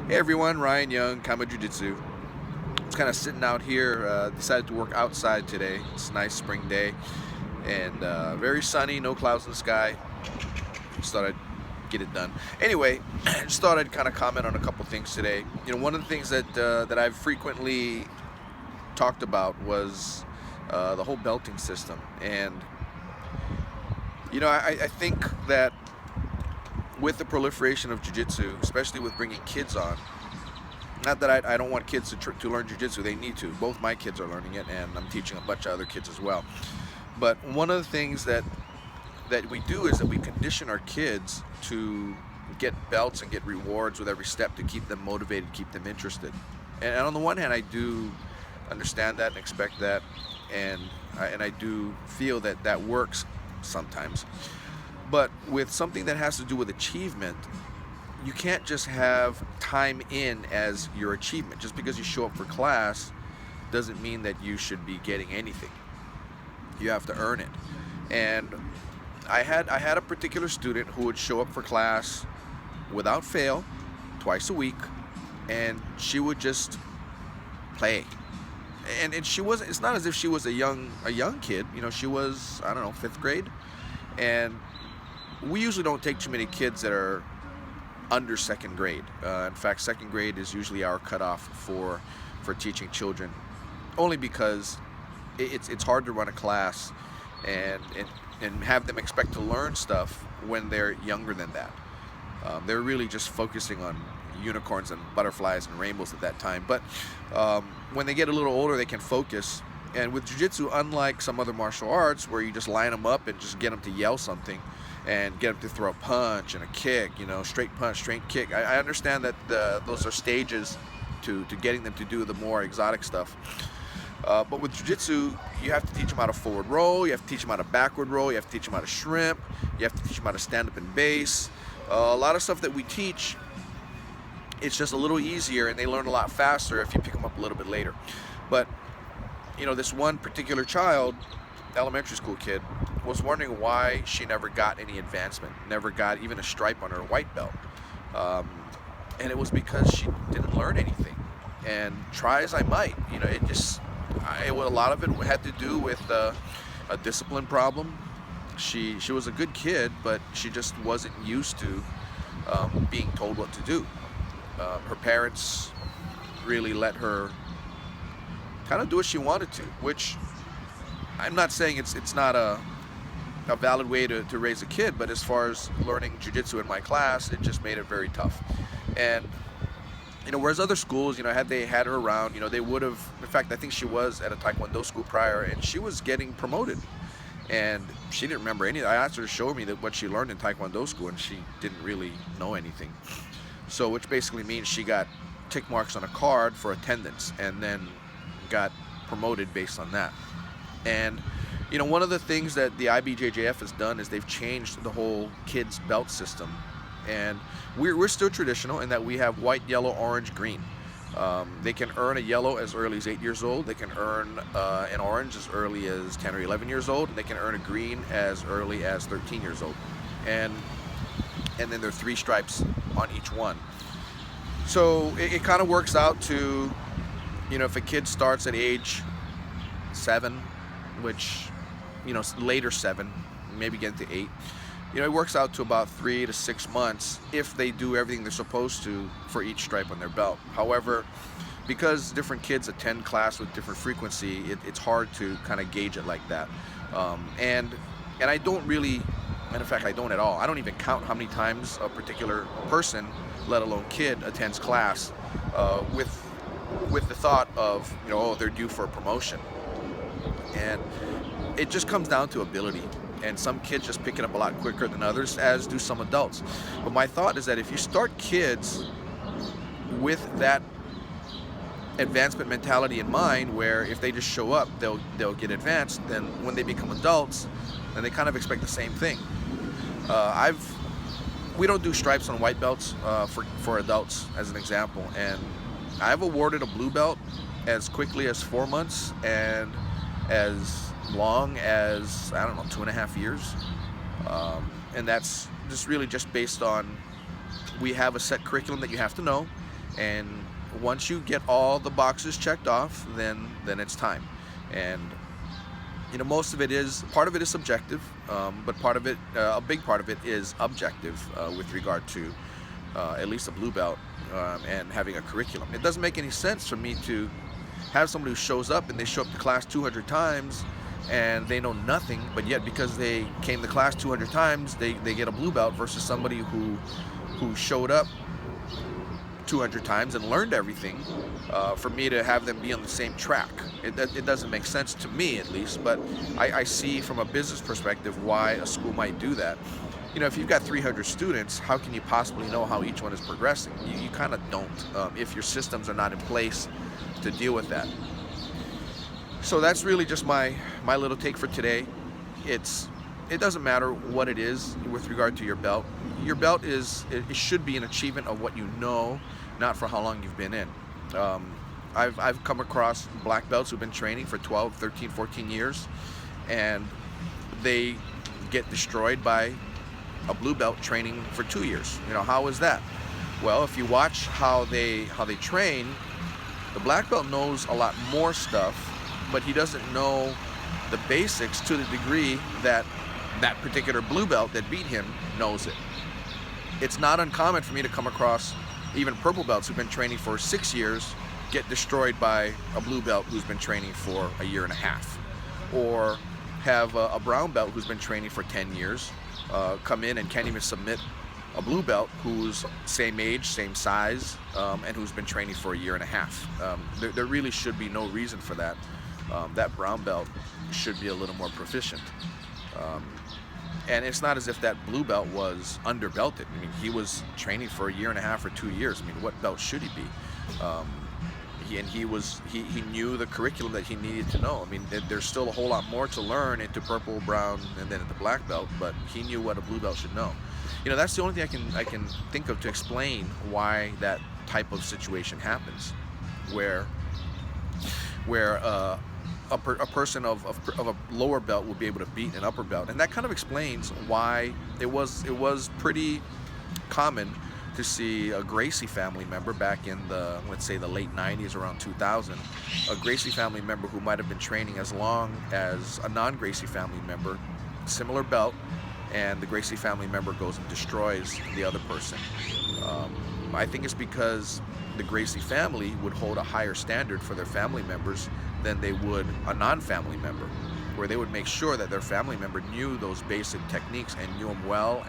Hey everyone, Ryan Young, Kama Jiu-Jitsu. I was kind of sitting out here, decided to work outside today. It's a nice spring day and very sunny, no clouds in the sky. Just thought I'd get it done. Anyway, just thought I'd kind of comment on a couple things today. One of the things that I've frequently talked about was the whole belting system. And, I think that with the proliferation of jiu-jitsu, especially with bringing kids on, not that I don't want kids to learn jiu-jitsu, they need to. Both my kids are learning it, and I'm teaching a bunch of other kids as well. But one of the things that we do is that we condition our kids to get belts and get rewards with every step to keep them motivated, keep them interested. And on the one hand, I do understand that and expect that, and I do feel that that works sometimes. But with something that has to do with achievement, you can't just have time in as your achievement. Just because you show up for class doesn't mean that you should be getting anything. You have to earn it. And I had a particular student who would show up for class without fail twice a week, and she would just play. And she was, it's not as if she was a young kid. She was, I don't know, 5th grade. And we usually don't take too many kids that are under 2nd grade. In fact, 2nd grade is usually our cutoff for teaching children, only because it's hard to run a class and have them expect to learn stuff when they're younger than that. They're really just focusing on unicorns and butterflies and rainbows at that time. But when they get a little older, they can focus. And with jiu-jitsu, unlike some other martial arts where you just line them up and just get them to yell something and get them to throw a punch and a kick, straight punch, straight kick. I understand that those are stages to getting them to do the more exotic stuff. But with jiu-jitsu, you have to teach them how to forward roll, you have to teach them how to backward roll, you have to teach them how to shrimp, you have to teach them how to stand up in base. A lot of stuff that we teach, it's just a little easier and they learn a lot faster if you pick them up a little bit later. But this one particular child, elementary school kid, was wondering why she never got any advancement, never got even a stripe on her white belt. And it was because she didn't learn anything. And try as I might, a lot of it had to do with a discipline problem. She was a good kid, but she just wasn't used to being told what to do. Her parents really let her kind of do what she wanted to, which I'm not saying it's not a valid way to raise a kid, but as far as learning jiu-jitsu in my class, it just made it very tough. And whereas other schools, had they had her around, they would have, in fact, I think she was at a Taekwondo school prior, and she was getting promoted. And she didn't remember any. I asked her to show me what she learned in Taekwondo school, and she didn't really know anything. So, which basically means she got tick marks on a card for attendance, and then got promoted based on that. And one of the things that the IBJJF has done is they've changed the whole kids belt system, and we're still traditional in that we have white, yellow, orange, green. They can earn a yellow as early as 8 years old. They can earn an orange as early as 10 or 11 years old, and they can earn a green as early as 13 years old. And then there are 3 stripes on each one. So it kind of works out to, if a kid starts at age 7, which, later 7, maybe get to 8, it works out to about 3 to 6 months if they do everything they're supposed to for each stripe on their belt. However, because different kids attend class with different frequency, it's hard to kind of gauge it like that. And I don't really, and in fact, I don't at all. I don't even count how many times a particular person, let alone kid, attends class with the thought of, they're due for a promotion. And it just comes down to ability. And some kids just pick it up a lot quicker than others, as do some adults. But my thought is that if you start kids with that advancement mentality in mind, where if they just show up, they'll get advanced, then when they become adults, then they kind of expect the same thing. We don't do stripes on white belts for adults, as an example, and I've awarded a blue belt as quickly as 4 months and as long as, I don't know, 2.5 years. And that's just really just based on, we have a set curriculum that you have to know, And once you get all the boxes checked off, then it's time. And you know, most of it is, part of it is subjective, but part of it, a big part of it is objective with regard to at least a blue belt and having a curriculum. It doesn't make any sense for me to have somebody who shows up and they show up to class 200 times and they know nothing, but yet because they came to class 200 times, they get a blue belt, versus somebody who showed up 200 times and learned everything, for me to have them be on the same track. It doesn't make sense to me, at least, but I see from a business perspective why a school might do that. You know, if you've got 300 students, how can you possibly know how each one is progressing? You kind of don't, if your systems are not in place to deal with that. So that's really just my little take for today. It doesn't matter what it is with regard to your belt. Your belt it should be an achievement of what you know, not for how long you've been in. I've come across black belts who've been training for 12, 13, 14 years, and they get destroyed by a blue belt training for 2 years. You know, how is that? Well, if you watch how they train, the black belt knows a lot more stuff, but he doesn't know the basics to the degree that that particular blue belt that beat him knows it. It's not uncommon for me to come across even purple belts who've been training for 6 years get destroyed by a blue belt who's been training for a year and a half, or have a brown belt who's been training for 10 years come in and can't even submit a blue belt who's same age, same size, and who's been training for a year and a half. There really should be no reason for that. That brown belt should be a little more proficient. And it's not as if that blue belt was underbelted. I mean, he was training for a year and a half or 2 years. I mean, what belt should he be? He knew the curriculum that he needed to know. I mean, there's still a whole lot more to learn into purple, brown, and then into black belt, but he knew what a blue belt should know. You know, that's the only thing I can think of to explain why that type of situation happens, where a person of a lower belt will be able to beat an upper belt. And that kind of explains why it was pretty common to see a Gracie family member back in the, let's say, the late 90s, around 2000, a Gracie family member who might have been training as long as a non-Gracie family member, similar belt, and the Gracie family member goes and destroys the other person. I think it's because the Gracie family would hold a higher standard for their family members than they would a non-family member, where they would make sure that their family member knew those basic techniques and knew them well,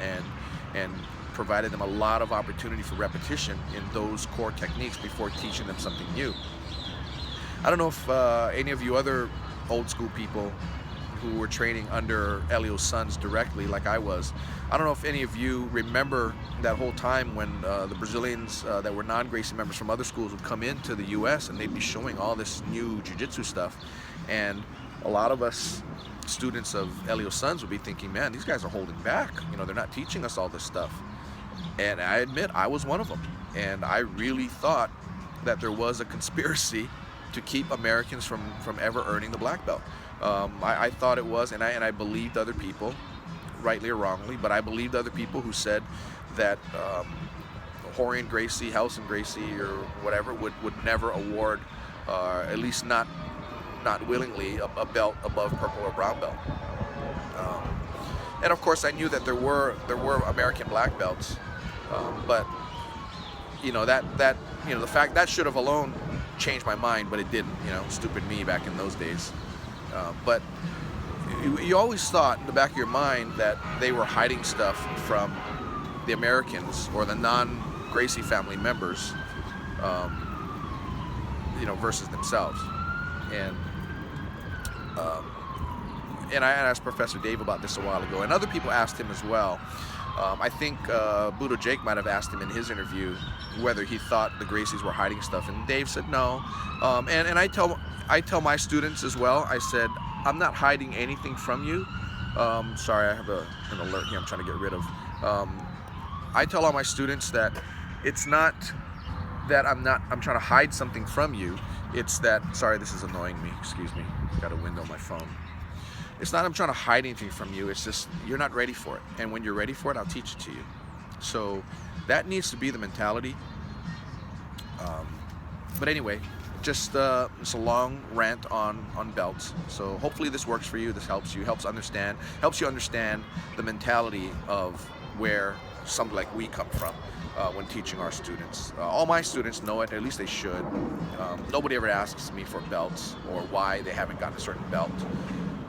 and provided them a lot of opportunity for repetition in those core techniques before teaching them something new. I don't know if any of you other old school people who were training under Elio's sons directly, like I was, I don't know if any of you remember that whole time when the Brazilians that were non-Gracie members from other schools would come into the US and they'd be showing all this new jiu-jitsu stuff, and a lot of us students of Elio's sons would be thinking, man, these guys are holding back, you know, they're not teaching us all this stuff. And I admit, I was one of them, and I really thought that there was a conspiracy to keep Americans from ever earning the black belt. I thought it was, and I believed other people, rightly or wrongly, but I believed other people who said that Horian Gracie, Helson Gracie, or whatever would never award, at least not willingly, a belt above purple or brown belt. And of course, I knew that there were American black belts, but you know that you know, the fact that should have alone changed my mind, but it didn't. You know, stupid me back in those days. But you always thought in the back of your mind that they were hiding stuff from the Americans or the non-Gracie family members, you know, versus themselves. And I asked Professor Dave about this a while ago, and other people asked him as well. I think Budo Jake might have asked him in his interview whether he thought the Gracies were hiding stuff, and Dave said no. And I tell my students as well, I said, I'm not hiding anything from you. Sorry, I have an alert here I'm trying to get rid of. I tell all my students that it's not that I'm trying to hide something from you. It's that, sorry, this is annoying me, excuse me, got a window on my phone. It's not I'm trying to hide anything from you, it's just you're not ready for it. And when you're ready for it, I'll teach it to you. So that needs to be the mentality But anyway, just it's a long rant on belts. So hopefully this works for you. This helps you, helps you understand the mentality of where somebody like we come from when teaching our students. All my students know it, at least they should. Nobody ever asks me for belts or why they haven't gotten a certain belt,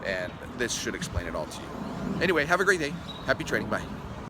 and this should explain it all to you. Anyway, have a great day. Happy training. Bye.